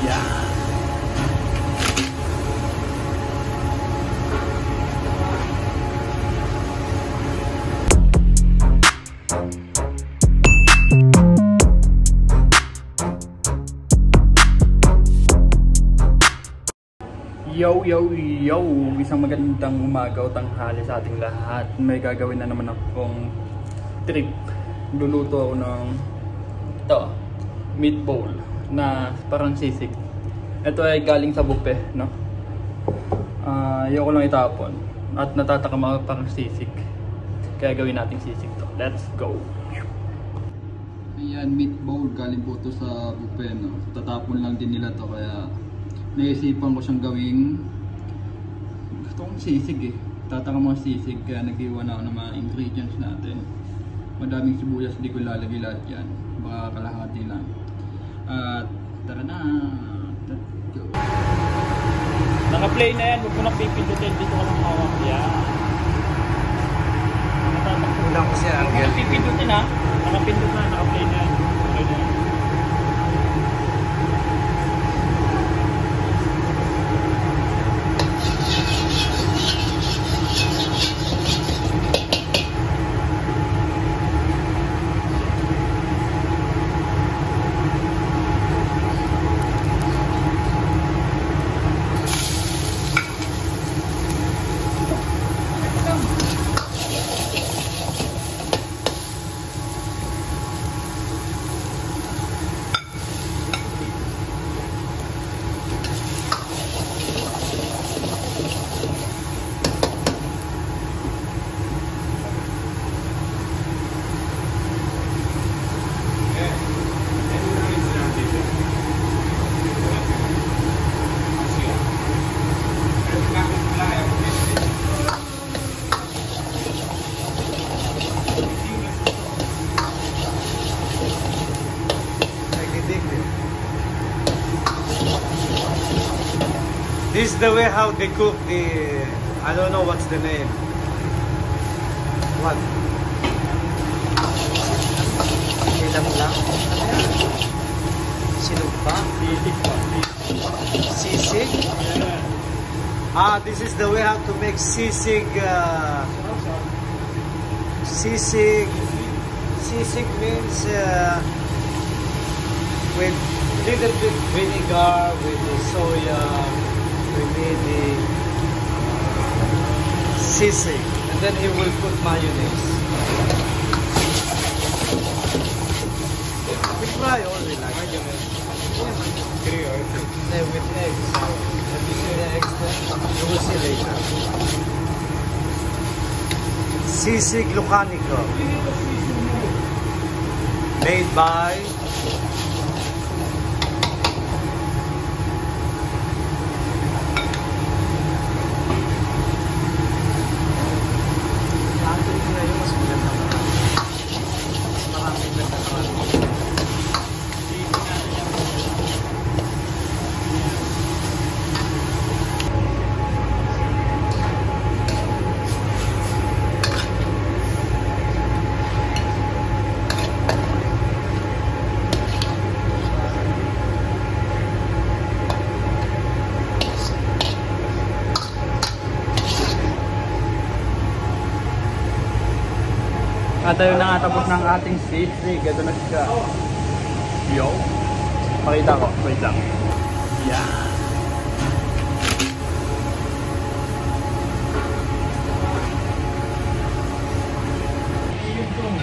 Yan. Yo, yo, yo! Isang magandang umaga o tanghali sa ating lahat. May gagawin na naman akong trip. Luluto ako ng meatball na parang sisig. Ito ay galing sa buffet, no? Ayoko lang itapon. At natatakam ako parang sisig. Kaya gawin nating sisig to. Let's go! Ayan, meatball. Galing po ito sa buffet, no? Tatapon lang din nila to kaya naisipan ko siyang gawing gusto kong sisig eh. Tataka mga sisig kaya nag-iwan ako ng mga ingredients natin. Madaming sibuyas, di ko lalagay lahat yan. Baka kalahati lang. At tara na! Let's go! Naka-play na yan. Huwag mo na pipindutin. Dito ka lang hawak. Yan. Ulang ko siya. Huwag mo na pipindutin ha. Nakapindut na. Naka-play na yan. Okay na yan. This is the way how they cook the, I don't know what's the name. What? Silang lang. Sinugpa? Sisig pa. Sisig? Ah, this is the way how to make sisig. Sisig means with little bit vinegar, with the soya. We need the sisig, and then he will put mayonnaise. We try only like with eggs. Have you seen the eggs there? You will see later. Sisig Lucanico, made by At ayun na nga, tapos ng ating sisig. Ito na siya. Yo. Pakita ko. Wait lang. Yan.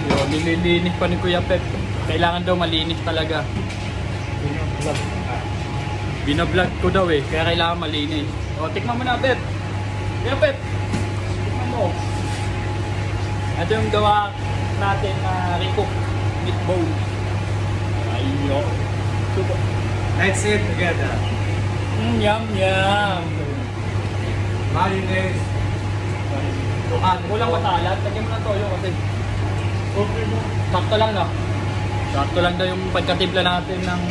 Yo, nililinis pa ni Kuya Pep. Kailangan daw malinis talaga. Binablog ko daw eh. Kaya kailangan malinis. O, tikman mo na, Pep. Kuya Pep. Tikman mo. Ito yung gawa natin na recook meatball. Ayun. Super. let's eat together. Yum, yum. Mayonnaise. Kulang pa salad. Lagyan mo ng toyo kasi sakto lang, no? Sakto lang daw yung pagkatimpla natin ng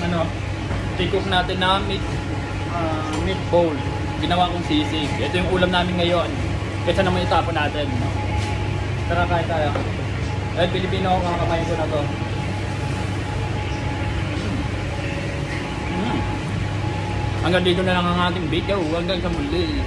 recook natin na meatball. Ginawa kong sisig. Ito yung ulam namin ngayon. Kaysa naman itapon natin, no? Tara, kain tayo. Eh, Pilipino ako, kakamayin ko na to. Hanggang dito na lang ang ating video. Hanggang sa muli.